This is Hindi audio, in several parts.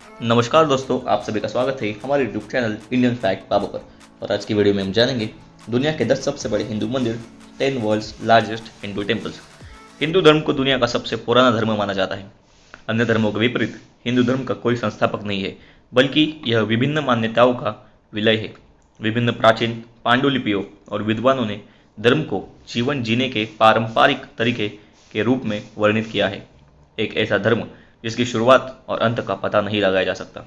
नमस्कार दोस्तों, आप सभी का स्वागत है हमारे यूट्यूब चैनल इंडियन फैक्ट बाबू पर। और आज की वीडियो में हम जानेंगे दुनिया के 10 सबसे बड़े हिंदू मंदिर, 10 world's largest Hindu temples. Hindu धर्म को दुनिया का सबसे पुराना धर्म माना जाता है। अन्य धर्मों के विपरीत हिंदू धर्म का कोई संस्थापक नहीं है, बल्कि यह विभिन्न मान्यताओं का विलय है। विभिन्न प्राचीन पांडुलिपियों और विद्वानों ने धर्म को जीवन जीने के पारंपरिक तरीके के रूप में वर्णित किया है। एक ऐसा धर्म जिसकी शुरुआत और अंत का पता नहीं लगाया जा सकता।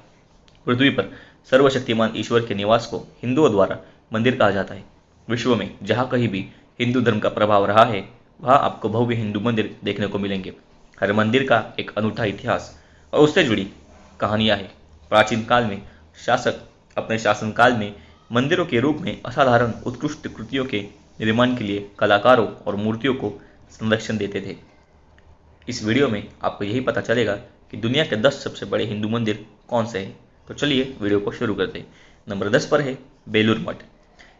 पृथ्वी पर सर्वशक्तिमान ईश्वर के निवास को हिंदुओं द्वारा मंदिर कहा जाता है। विश्व में जहाँ कहीं भी हिंदू धर्म का प्रभाव रहा है, वहाँ आपको भव्य हिंदू मंदिर देखने को मिलेंगे। हर मंदिर का एक अनूठा इतिहास और उससे जुड़ी कहानियाँ हैं। प्राचीन काल में शासक अपने शासनकाल में मंदिरों के रूप में असाधारण उत्कृष्ट कृतियों के निर्माण के लिए कलाकारों और मूर्तियों को संरक्षण देते थे। इस वीडियो में आपको यही पता चलेगा कि दुनिया के 10 सबसे बड़े हिंदू मंदिर कौन से हैं। तो चलिए वीडियो को शुरू करते हैं। नंबर 10 पर है बेलूर मठ।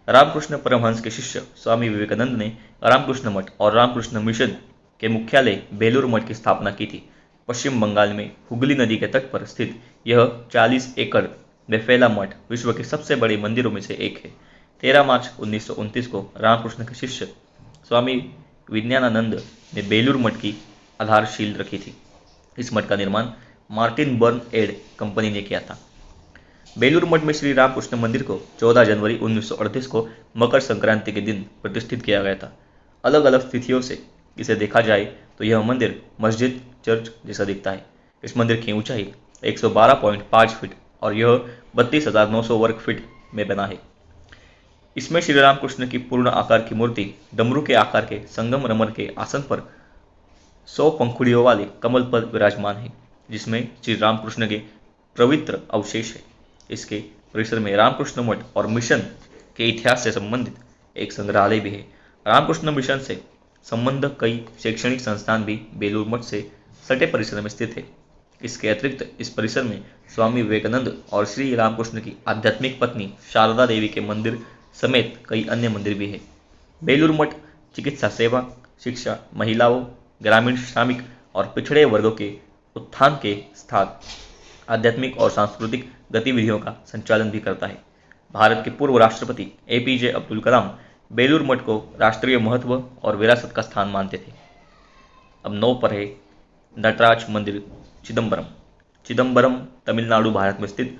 रामकृष्ण परमहंस के शिष्य स्वामी विवेकानंद ने रामकृष्ण मठ और रामकृष्ण मिशन के मुख्यालय बेलूर मठ की स्थापना की थी। पश्चिम बंगाल में हुगली नदी के तट पर स्थित यह 40 एकड़ में फैला मठ विश्व के सबसे बड़े मंदिरों में से एक है। 13 मार्च 1929 को रामकृष्ण के शिष्य स्वामी विज्ञानानंद ने बेलूर मठ की आधारशिल रखी थी। इस मठ का निर्माण मार्टिन बर्न एड कंपनी ने किया था। बेलूर मठ में श्री रामकृष्ण मंदिर को 14 जनवरी 1938 को मकर संक्रांति के दिन प्रतिष्ठित किया गया था। अलग अलग स्थितियों से इसे देखा जाए तो यह मंदिर मस्जिद चर्च जैसा दिखता है। इस मंदिर की ऊंचाई 112.5 फीट और यह 32,900 वर्ग फीट में बना है। इसमें श्री रामकृष्ण की पूर्ण आकार की मूर्ति डमरू के आकार के संगमरमर के आसन पर 100 पंखुड़ियों वाले कमल पर विराजमान है, जिसमें श्री रामकृष्ण के पवित्र अवशेष है। इसके परिसर में रामकृष्ण मठ और मिशन के इतिहास से संबंधित एक संग्रहालय भी है। रामकृष्ण मिशन से संबंध कई शैक्षणिक संस्थान भी बेलूर मठ से सटे परिसर में स्थित है। इसके अतिरिक्त इस परिसर में स्वामी विवेकानंद और श्री रामकृष्ण की आध्यात्मिक पत्नी शारदा देवी के मंदिर समेत कई अन्य मंदिर भी है। बेलूर मठ चिकित्सा सेवा, शिक्षा, महिलाओं, ग्रामीण श्रमिक और पिछड़े वर्गों के उत्थान के साथ आध्यात्मिक और सांस्कृतिक गतिविधियों का संचालन भी करता है। भारत के पूर्व राष्ट्रपति एपीजे अब्दुल कलाम बेलूर मठ को राष्ट्रीय महत्व और विरासत का स्थान मानते थे। अब 9 पर है नटराज मंदिर चिदम्बरम। चिदम्बरम तमिलनाडु भारत में स्थित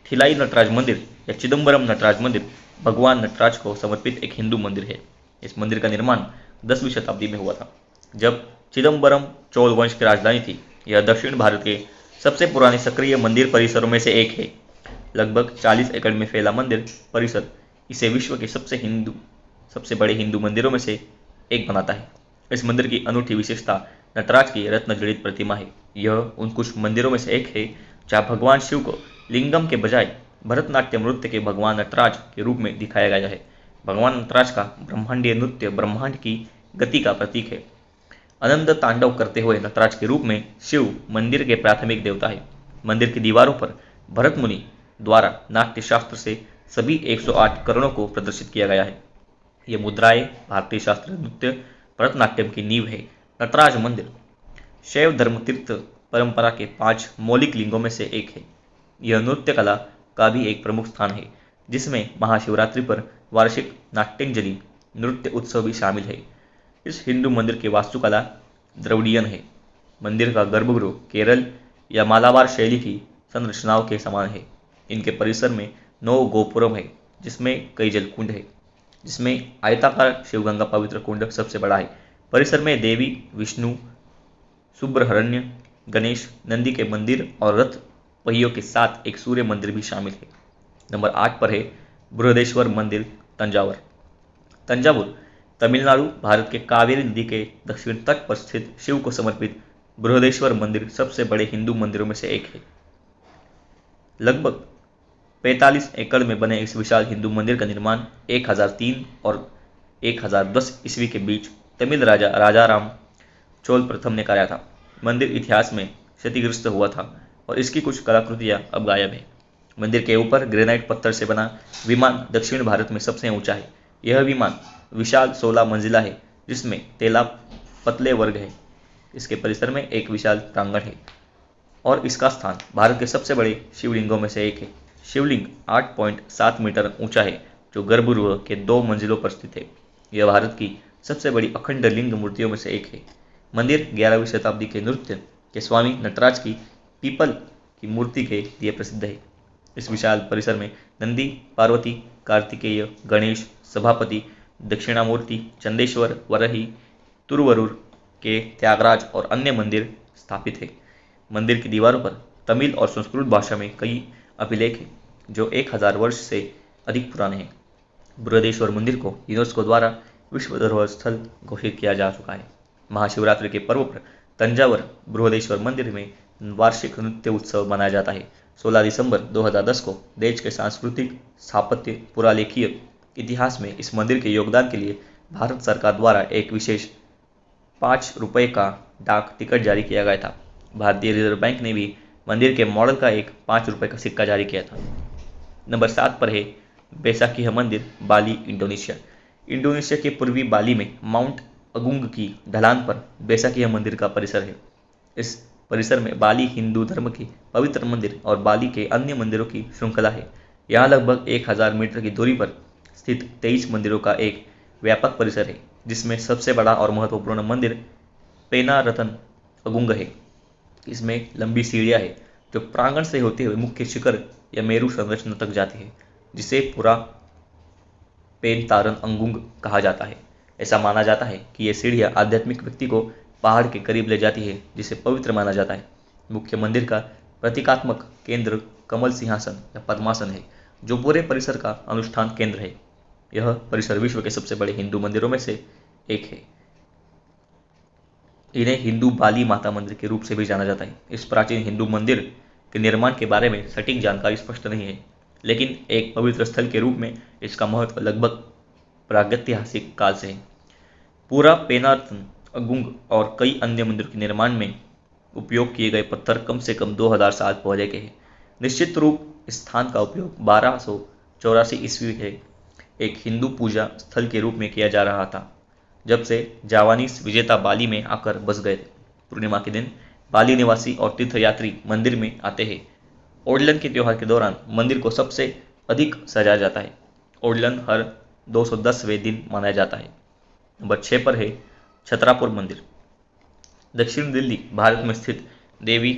थिलाई नटराज मंदिर या चिदम्बरम नटराज मंदिर भगवान नटराज को समर्पित एक हिंदू मंदिर है। इस मंदिर का निर्माण 10वीं शताब्दी में हुआ था, जब चिदम्बरम चोल वंश की राजधानी थी। यह दक्षिण भारत के सबसे पुराने सक्रिय मंदिर परिसरों में से एक है। लगभग 40 एकड़ में फैला मंदिर परिसर इसे विश्व के सबसे बड़े हिंदू मंदिरों में से एक बनाता है। इस मंदिर की अनूठी विशेषता नटराज की रत्न जड़ित प्रतिमा है। यह उन कुछ मंदिरों में से एक है जहाँ भगवान शिव को लिंगम के बजाय भरतनाट्यम नृत्य के भगवान नटराज के रूप में दिखाया गया है। भगवान नटराज का ब्रह्मांडीय नृत्य ब्रह्मांड की गति का प्रतीक है। अनंत तांडव करते हुए नटराज के रूप में शिव मंदिर के प्राथमिक देवता है। मंदिर की दीवारों पर भरत मुनि द्वारा नाट्य शास्त्र से सभी 108 करणों को प्रदर्शित किया गया है। ये मुद्राएं भारतीय शास्त्रीय नृत्य भरतनाट्यम की नींव है। नटराज मंदिर शैव धर्म तीर्थ परंपरा के 5 मौलिक लिंगों में से एक है। यह नृत्य कला का भी एक प्रमुख स्थान है, जिसमें महाशिवरात्रि पर वार्षिक नाट्यांजलि नृत्य उत्सव भी शामिल है। इस हिंदू मंदिर की वास्तुकला द्रविडियन है। मंदिर का गर्भगृह केरल या मालाबार शैली की संरचनाओं के समान है। इनके परिसर में 9 गोपुरम है, जिसमें कई जलकुंड है, जिसमें आयताकार शिवगंगा पवित्र कुंड सबसे बड़ा है। परिसर में देवी, विष्णु, सुब्रहण्य, गणेश, नंदी के मंदिर और रथ पहियों के साथ एक सूर्य मंदिर भी शामिल है। नंबर 8 पर है बृहदेश्वर मंदिर तंजावर। तंजावुर तमिलनाडु भारत के कावेरी नदी के दक्षिण तट पर स्थित शिव को समर्पित बृहदेश्वर मंदिर सबसे बड़े हिंदू मंदिरों में से एक है। लगभग 45 एकड़ में बने इस विशाल हिंदू मंदिर का निर्माण 1003 और 1010 ईस्वी के बीच तमिल राजा राजाराम चोल प्रथम ने कराया था। मंदिर इतिहास में क्षतिग्रस्त हुआ था और इसकी कुछ कलाकृतियां अब गायब है। मंदिर के ऊपर ग्रेनाइट पत्थर से बना विमान दक्षिण भारत में सबसे ऊंचा है। यह विमान विशाल 16 मंजिला है, जिसमें 13 पतले वर्ग है। इसके परिसर में एक विशाल प्रांगण है। और इसका स्थान भारत के सबसे बड़े शिवलिंगों में से एक है। शिवलिंग 8.7 मीटर ऊंचा है, जो गर्भगृह के 2 मंजिलों पर स्थित है। यह भारत की सबसे बड़ी अखंड लिंग मूर्तियों में से एक है। मंदिर 11वीं शताब्दी के नृत्य के स्वामी नटराज की पीपल की मूर्ति के लिए प्रसिद्ध है। इस विशाल परिसर में नंदी, पार्वती, कार्तिकेय, गणेश, सभापति, दक्षिणामूर्ति, चंदेश्वर, वरही, तुरुवरुर के त्यागराज और अन्य मंदिर स्थापित है। मंदिर की दीवारों पर तमिल और संस्कृत भाषा में कई अभिलेख हैं, जो 1000 वर्ष से अधिक पुराने हैं। बृहदेश्वर मंदिर को यूनेस्को द्वारा विश्व धरोहर स्थल घोषित किया जा चुका है। महाशिवरात्रि के पर्व पर तंजावर बृहदेश्वर मंदिर में वार्षिक नृत्य उत्सव मनाया जाता है। 16 दिसंबर 2010 को देश के सांस्कृतिक, स्थापत्य, पुरालेखीय इतिहास में इस मंदिर के योगदान के लिए भारत सरकार द्वारा एक विशेष 5 रुपये का डाक टिकट जारी किया गया था। भारतीय रिजर्व बैंक ने भी मंदिर के मॉडल का एक 5 रुपये का सिक्का जारी किया था। नंबर 7 पर है बैसाखीह मंदिर, बाली, इंडोनेशिया। इंडोनेशिया के पूर्वी बाली में माउंट अगुंग की ढलान पर बैसाखीह मंदिर का परिसर है। इस परिसर में बाली हिंदू धर्म के पवित्र मंदिर और बाली के अन्य मंदिरों की श्रृंखला है। यहाँ लगभग 1000 मीटर की दूरी पर स्थित 23 मंदिरों का एक व्यापक परिसर है, जिसमें सबसे बड़ा और महत्वपूर्ण मंदिर पेनारतन अगुंग है। इसमें लंबी सीढ़ियाँ हैं, जो प्रांगण से होते हुए मुख्य शिखर या मेरू संरचना तक जाती है, जिसे पूरा पेनतारन अंगुंग कहा जाता है। ऐसा माना जाता है कि ये सीढ़ियाँ आध्यात्मिक व्यक्ति को पहाड़ के करीब ले जाती है, जिसे पवित्र माना जाता है। मुख्य मंदिर का प्रतीकात्मक केंद्र कमल सिंहासन या पद्मासन है, जो पूरे परिसर का अनुष्ठान केंद्र है। यह परिसर विश्व के सबसे बड़े हिंदू मंदिरों में से एक है। इन्हें हिंदू बाली माता मंदिर के रूप से भी जाना जाता है। इस प्राचीन हिंदू मंदिर के निर्माण के बारे में सटीक जानकारी स्पष्ट नहीं है, लेकिन एक पवित्र स्थल के रूप में इसका महत्व लगभग प्रागैतिहासिक काल से है। पूरा पेनारतन अगुंग और कई अन्य मंदिरों के निर्माण में उपयोग किए गए पत्थर कम से कम 2000 साल पहले के हैं। निश्चित रूप इस स्थान का उपयोग 1284 ईस्वी के एक हिंदू पूजा स्थल के रूप में किया जा रहा था, जब से जावानीज विजेता बाली में आकर बस गए थे। पूर्णिमा के दिन बाली निवासी और तीर्थयात्री मंदिर में आते हैं। ओडलन के त्योहार के दौरान मंदिर को सबसे अधिक सजाया जाता है। ओडलन हर 210वें दिन मनाया जाता है। नंबर 6 पर है छतरापुर मंदिर। दक्षिण दिल्ली, भारत में स्थित देवी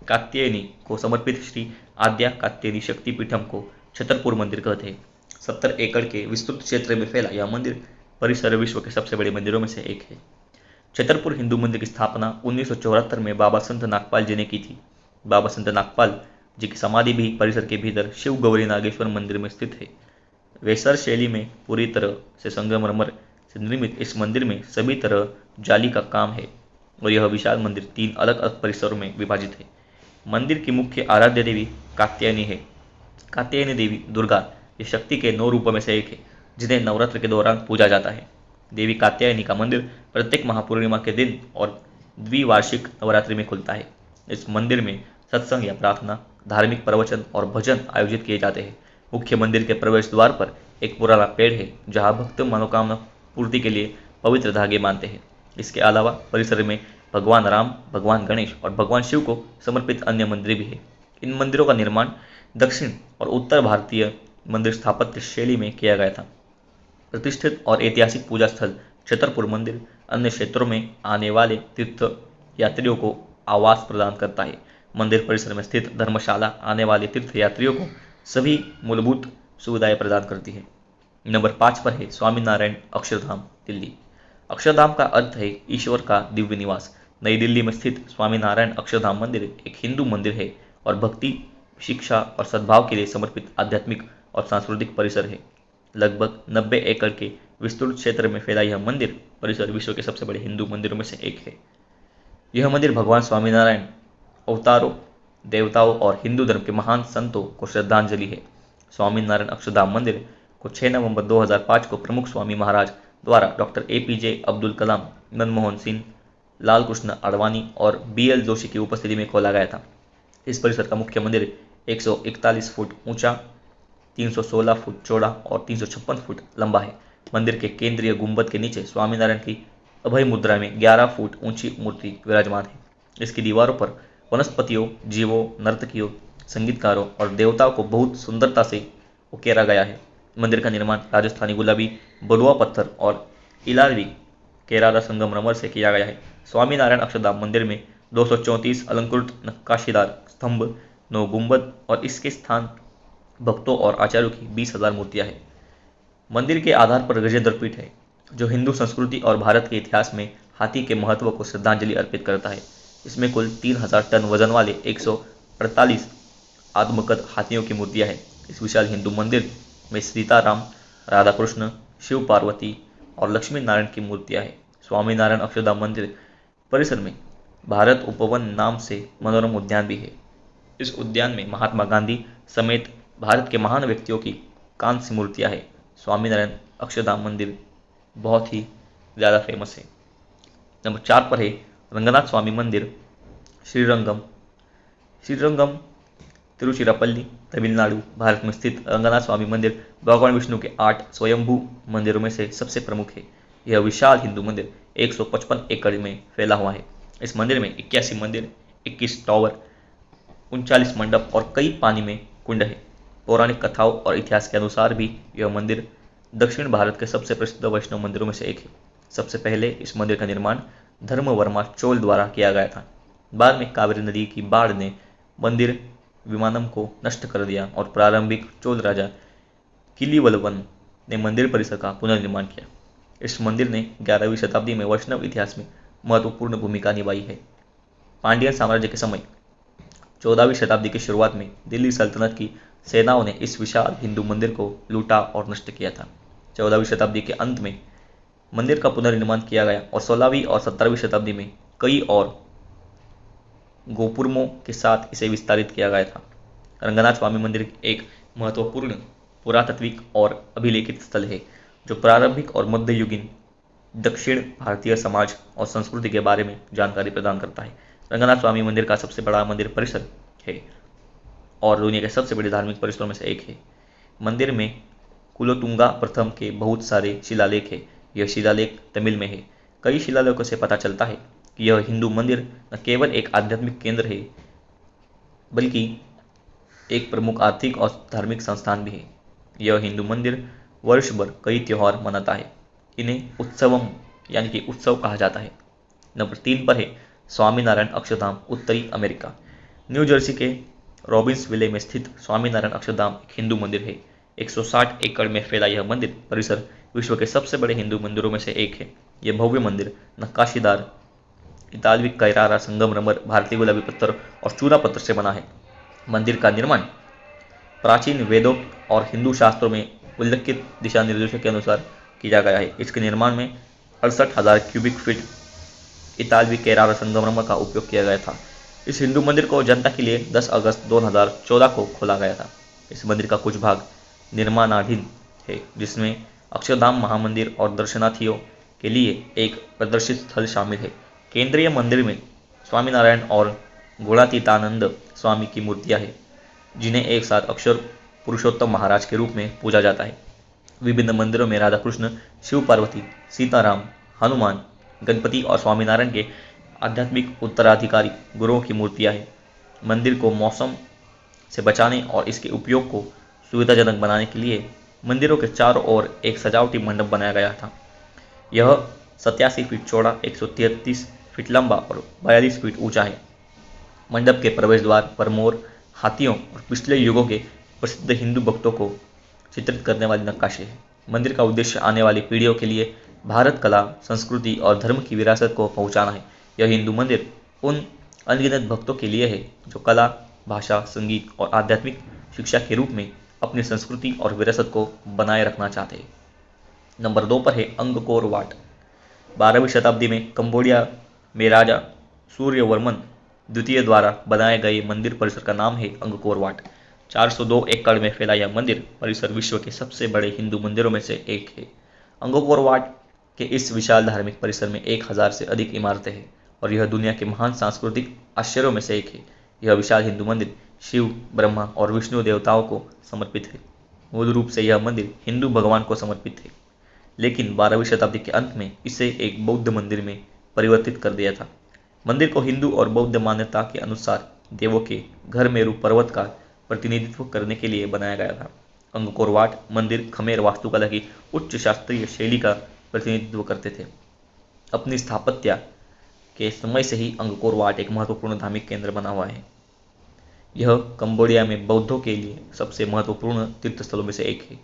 कात्यायनी को समर्पित श्री आद्या कात्यायनी शक्तिपीठम को छतरपुर मंदिर कहते हैं। 70 एकड़ के विस्तृत क्षेत्र में फैला यह मंदिर परिसर विश्व के सबसे बड़े मंदिरों में से एक है। छतरपुर हिंदू मंदिर की स्थापना 1974 में बाबा संत नागपाल जी ने की थी। बाबा संत नागपाल जी की समाधि भी परिसर के भीतर शिव गौरी नागेश्वर मंदिर में स्थित है। वेसर शैली में पूरी तरह से संगमरमर से निर्मित इस मंदिर में सभी तरह जाली का काम है और यह विशाल मंदिर 3 अलग अलग परिसरों में विभाजित है। मंदिर की मुख्य आराध्य देवी कात्यायनी है। कात्यायनी देवी दुर्गा ये शक्ति के 9 रूपों में से एक है, जिन्हें नवरात्र के दौरान पूजा जाता है। देवी कात्यायनी का मंदिर प्रत्येक महापूर्णिमा के दिन और द्विवार्षिक नवरात्रि में खुलता है। इस मंदिर में सत्संग या प्रार्थना, धार्मिक प्रवचन और भजन आयोजित किए जाते हैं। मुख्य मंदिर के प्रवेश द्वार पर एक पुराना पेड़ है, जहां भक्त मनोकामना पूर्ति के लिए पवित्र धागे बांधते हैं। इसके अलावा परिसर में भगवान राम, भगवान गणेश और भगवान शिव को समर्पित अन्य मंदिर भी है। इन मंदिरों का निर्माण दक्षिण और उत्तर भारतीय मंदिर स्थापत्य शैली में किया गया था। प्रतिष्ठित और ऐतिहासिक पूजा स्थल छतरपुर मंदिर अन्य क्षेत्रों में आने वाले तीर्थ यात्रियों को आवास प्रदान करता है। मंदिर परिसर में स्थित धर्मशाला आने वाले तीर्थ यात्रियों को सभी मूलभूत सुविधाएं प्रदान करती है। नंबर 5 पर है स्वामीनारायण अक्षरधाम, दिल्ली। अक्षरधाम का अर्थ है ईश्वर का दिव्य निवास। नई दिल्ली में स्थित स्वामीनारायण अक्षरधाम मंदिर एक हिंदू मंदिर है और भक्ति, शिक्षा और सद्भाव के लिए समर्पित आध्यात्मिक और सांस्कृतिक परिसर है। लगभग 90 एकड़ के विस्तृत क्षेत्र में फैला यह मंदिर परिसर विश्व के सबसे बड़े हिंदू मंदिरों में से एक है। यह मंदिर भगवान स्वामीनारायण, अवतारों, देवताओं और हिंदू धर्म के महान संतों को श्रद्धांजलि है। स्वामीनारायण अक्षरधाम मंदिर को 6 नवंबर 2005 को प्रमुख स्वामी महाराज द्वारा डॉक्टर APJ अब्दुल कलाम, मनमोहन सिंह, लाल कृष्ण आडवाणी और BL जोशी की उपस्थिति में खोला गया था। इस परिसर का मुख्य मंदिर 141 फुट ऊंचा, 316 फुट चौड़ा और 356 फुट लंबा है। मंदिर के केंद्रीय गुंबद के नीचे स्वामीनारायण की अभय मुद्रा में 11 फुट ऊंची मूर्ति विराजमान है। इसकी दीवारों पर वनस्पतियों, जीवों, नर्तकियों, संगीतकारों और देवताओं को बहुत सुंदरता से उकेरा गया है। मंदिर का निर्माण राजस्थानी गुलाबी, बलुआ पत्थर और इलारवी केराला संगमरमर से किया गया है। स्वामीनारायण अक्षरधाम मंदिर में 234 अलंकृत नक्काशीदार स्तंभ, 9 गुंबद और इसके स्थान भक्तों और आचार्यों की 20,000 मूर्तियां हैं। मंदिर के आधार पर गजेंद्र पीठ है, जो हिंदू संस्कृति और भारत के इतिहास में हाथी के महत्व को श्रद्धांजलि अर्पित करता है। इसमें कुल 3,000 टन वजन वाले 148 आत्मगत हाथियों की मूर्तियां हैं। इस विशाल हिंदू मंदिर में सीताराम, राधा कृष्ण, शिव पार्वती और लक्ष्मी नारायण की मूर्तियां हैं। स्वामीनारायण अक्षरधाम मंदिर परिसर में भारत उपवन नाम से मनोरम उद्यान भी है। इस उद्यान में महात्मा गांधी समेत भारत के महान व्यक्तियों की कांस्य मूर्तियां हैं। स्वामीनारायण अक्षरधाम मंदिर बहुत ही ज़्यादा फेमस है। नंबर 4 पर है रंगनाथ स्वामी मंदिर, श्रीरंगम। श्रीरंगम तिरुचिरापल्ली, तमिलनाडु, भारत में स्थित रंगनाथ स्वामी मंदिर भगवान विष्णु के 8 स्वयंभू मंदिरों में से सबसे प्रमुख है। यह विशाल हिंदू मंदिर 155 एकड़ में फैला हुआ है। इस मंदिर में 81 मंदिर, 21 टावर, 39 मंडप और कई पानी में कुंड है। पौराणिक कथाओं और इतिहास के अनुसार भी यह मंदिर दक्षिण भारत के सबसे प्रसिद्ध वैष्णव मंदिरों में से एक है। सबसे पहले इस मंदिर का निर्माण धर्मवर्मा चोल द्वारा किया गया था। बाद में कावेरी नदी की बाढ़ ने मंदिर विमानम को नष्ट कर दिया और प्रारंभिक चोल राजा किलिवलवन ने मंदिर परिसर का पुनर्निर्माण किया। इस मंदिर ने 11वीं शताब्दी में वैष्णव इतिहास में महत्वपूर्ण भूमिका निभाई है। पांड्यन साम्राज्य के समय 14वीं शताब्दी की शुरुआत में दिल्ली सल्तनत की सेनाओं ने इस विशाल हिंदू मंदिर को लूटा और नष्ट किया था। 14वीं शताब्दी के अंत में मंदिर का पुनर्निर्माण किया गया और 16वीं और 17वीं शताब्दी में कई और गोपुरमों के साथ इसे विस्तारित किया गया था। रंगनाथ स्वामी मंदिर एक महत्वपूर्ण पुरातात्विक और अभिलेखित स्थल है, जो प्रारंभिक और मध्ययुगीन दक्षिण भारतीय समाज और संस्कृति के बारे में जानकारी प्रदान करता है। रंगनाथ स्वामी मंदिर का सबसे बड़ा मंदिर परिसर है और दुनिया के सबसे बड़े धार्मिक परिसरों में से एक है। मंदिर में कुलोतुंगा प्रथम के बहुत सारे शिलालेख है। यह शिलालेख तमिल में है। कई शिलालेखों से पता चलता है कि यह हिंदू मंदिर न केवल एक आध्यात्मिक केंद्र है, बल्कि एक प्रमुख आर्थिक और धार्मिक संस्थान भी है। यह हिंदू मंदिर वर्ष भर कई त्यौहार मनाता है। इन्हें उत्सवम यानी कि उत्सव कहा जाता है। नंबर 3 पर है स्वामीनारायण अक्षरधाम, उत्तरी अमेरिका। न्यू जर्सी के रॉबिन्सविले में स्थित स्वामीनारायण अक्षरधाम एक हिंदू मंदिर है। 160 एकड़ में फैला यह मंदिर परिसर विश्व के सबसे बड़े हिंदू मंदिरों में से एक है। यह भव्य मंदिर नक्काशीदार इतालवी कैरारा संगमरमर, भारतीय गुलाबी पत्थर और चूना पत्थर से बना है। मंदिर का निर्माण प्राचीन वेदों और हिंदू शास्त्रों में उल्लिखित दिशा निर्देशों के अनुसार किया गया है। इसके निर्माण में 68,000 क्यूबिक फीट इतालवी केरारा संगमरमर का उपयोग किया गया था। इस हिंदू मंदिर को जनता के लिए 10 अगस्त 2014 को खोला गया था। इस मंदिर का कुछ भाग निर्माणाधीन है, जिसमें अक्षरधाम महामंदिर और दर्शनार्थियों के लिए एक प्रदर्शित स्थल शामिल है। केंद्रीय मंदिर में स्वामीनारायण और गुणातीतानंद स्वामी की मूर्तियां हैं, जिन्हें एक साथ अक्षर पुरुषोत्तम महाराज के रूप में पूजा जाता है। विभिन्न मंदिरों में राधा कृष्ण, शिव पार्वती, सीताराम, हनुमान, गणपति और स्वामीनारायण के आध्यात्मिक उत्तराधिकारी गुरुओं की मूर्तियां हैं। मंदिर को मौसम से बचाने और इसके उपयोग को सुविधाजनक बनाने के लिए मंदिरों के चारों ओर एक सजावटी मंडप बनाया गया था। यह 87 फीट चौड़ा, 133 फीट लंबा और 42 फीट ऊंचा है। मंडप के प्रवेश द्वार पर मोर, हाथियों और पिछले युगों के प्रसिद्ध हिंदू भक्तों को चित्रित करने वाली नक्काशी है। मंदिर का उद्देश्य आने वाली पीढ़ियों के लिए भारत कला, संस्कृति और धर्म की विरासत को पहुंचाना है। यह हिंदू मंदिर उन अनगिनत भक्तों के लिए है जो कला, भाषा, संगीत और आध्यात्मिक शिक्षा के रूप में अपनी संस्कृति और विरासत को बनाए रखना चाहते हैं। नंबर 2 पर है अंगकोर वाट। 12वीं शताब्दी में कंबोडिया में राजा सूर्यवर्मन द्वितीय द्वारा बनाए गए मंदिर परिसर का नाम है अंगकोर वाट। 402 एकड़ में फैला यह मंदिर परिसर विश्व के सबसे बड़े हिंदू मंदिरों में से एक है। अंगकोर वाट के इस विशाल धार्मिक परिसर में 1000 से अधिक इमारतें हैं और यह दुनिया के महान सांस्कृतिक आश्चर्यों में से एक है। यह विशाल हिंदू मंदिर शिव, ब्रह्मा और विष्णु देवताओं को समर्पित है। मूल रूप से यह मंदिर हिंदू भगवान को समर्पित है, लेकिन 12वीं शताब्दी के अंत में इसे एक बौद्ध मंदिर में परिवर्तित कर दिया था। मंदिर को हिंदू और बौद्ध मान्यता के अनुसार देवों के घर मेरू पर्वत का प्रतिनिधित्व करने के लिए बनाया गया था। अंगकोर वाट मंदिर खमेर वास्तुकला की उच्च शास्त्रीय शैली का प्रतिनिधित्व करते थे। अपनी स्थापत्य के समय से ही अंगकोर वाट एक महत्वपूर्ण धार्मिक केंद्र बना हुआ है। यह कंबोडिया में बौद्धों के लिए सबसे महत्वपूर्ण तीर्थ स्थलों में से एक है।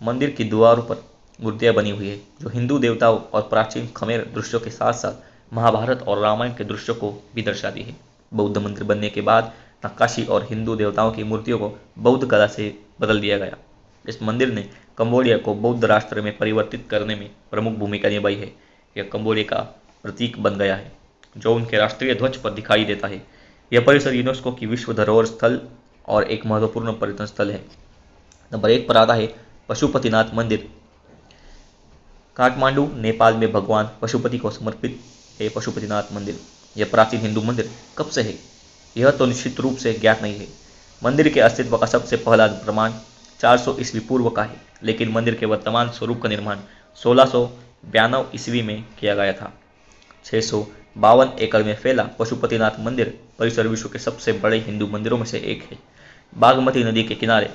मंदिर की दीवारों पर मूर्तियां बनी हुई है जो हिंदू देवताओं और प्राचीन खमेर दृश्यों के साथ साथ महाभारत और रामायण के दृश्यों को भी दर्शाती है। बौद्ध मंदिर बनने के बाद नक्काशी और हिंदू देवताओं की मूर्तियों को बौद्ध कला से बदल दिया गया। इस मंदिर ने कंबोडिया को बौद्ध राष्ट्र में परिवर्तित करने में प्रमुख भूमिका निभाई है। यह कंबोडिया का प्रतीक बन गया है जो उनके राष्ट्रीय ध्वज पर दिखाई देता है। यह परिसर यूनेस्को की विश्व धरोहर स्थल और एक महत्वपूर्ण पर्यटन स्थल है। नंबर 1 पर आता है पशुपतिनाथ मंदिर। काठमांडू नेपाल में भगवान पशुपति को समर्पित है पशुपतिनाथ मंदिर। यह प्राचीन हिंदू मंदिर कब से है यह तो निश्चित रूप से ज्ञात नहीं है। मंदिर के अस्तित्व का सबसे पहला प्रमाण 400 ईस्वी पूर्व का है, लेकिन मंदिर के वर्तमान स्वरूप का निर्माण 1692 ईस्वी में किया गया था। 652 एकड़ में फैला पशुपतिनाथ मंदिर परिसर विश्व के सबसे बड़े हिंदू मंदिरों में से एक है। बागमती नदी के किनारे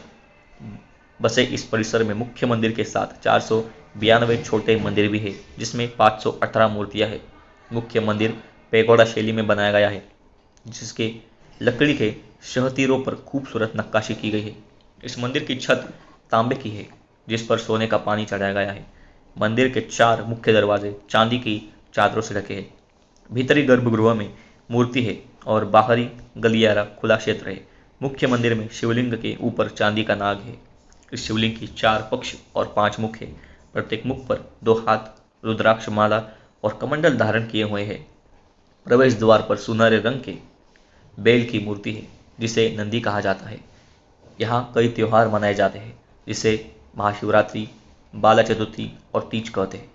बसे इस परिसर में मुख्य मंदिर के साथ 492 छोटे मंदिर भी है, जिसमें 518 मूर्तियां हैं। मुख्य मंदिर पेगोडा शैली में बनाया गया है, जिसके लकड़ी के शहतीरों पर खूबसूरत नक्काशी की गई है। इस मंदिर की छत तांबे की है, जिस पर सोने का पानी चढ़ाया गया है। मंदिर के 4 मुख्य दरवाजे चांदी की चादरों से ढके हैं। भीतरी गर्भगृह में मूर्ति है और बाहरी गलियारा खुला क्षेत्र है। मुख्य मंदिर में शिवलिंग के ऊपर चांदी का नाग है। इस शिवलिंग की 4 पक्ष और 5 मुख है। प्रत्येक मुख पर 2 हाथ, रुद्राक्ष माला और कमंडल धारण किए हुए हैं। प्रवेश द्वार पर सुनहरे रंग के बैल की मूर्ति है, जिसे नंदी कहा जाता है। यहाँ कई त्योहार मनाए जाते हैं, जिसे महाशिवरात्रि, बाला चतुर्थी और तीज कहते हैं।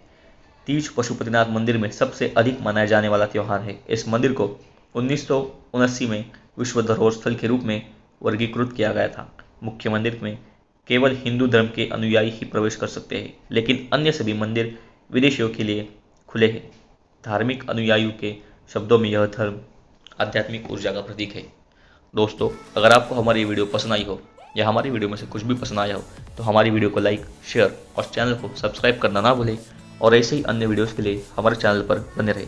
तीज पशुपतिनाथ मंदिर में सबसे अधिक मनाया जाने वाला त्योहार है। इस मंदिर को 1979 में विश्व धरोहर स्थल के रूप में वर्गीकृत किया गया था। मुख्य मंदिर में केवल हिंदू धर्म के अनुयायी ही प्रवेश कर सकते हैं, लेकिन अन्य सभी मंदिर विदेशियों के लिए खुले हैं। धार्मिक अनुयायियों के शब्दों में यह धर्म आध्यात्मिक ऊर्जा का प्रतीक है। दोस्तों, अगर आपको हमारी वीडियो पसंद आई हो या हमारी वीडियो में से कुछ भी पसंद आया हो तो हमारी वीडियो को लाइक, शेयर और चैनल को सब्सक्राइब करना ना भूलें और ऐसे ही अन्य वीडियोस के लिए हमारे चैनल पर बने रहें।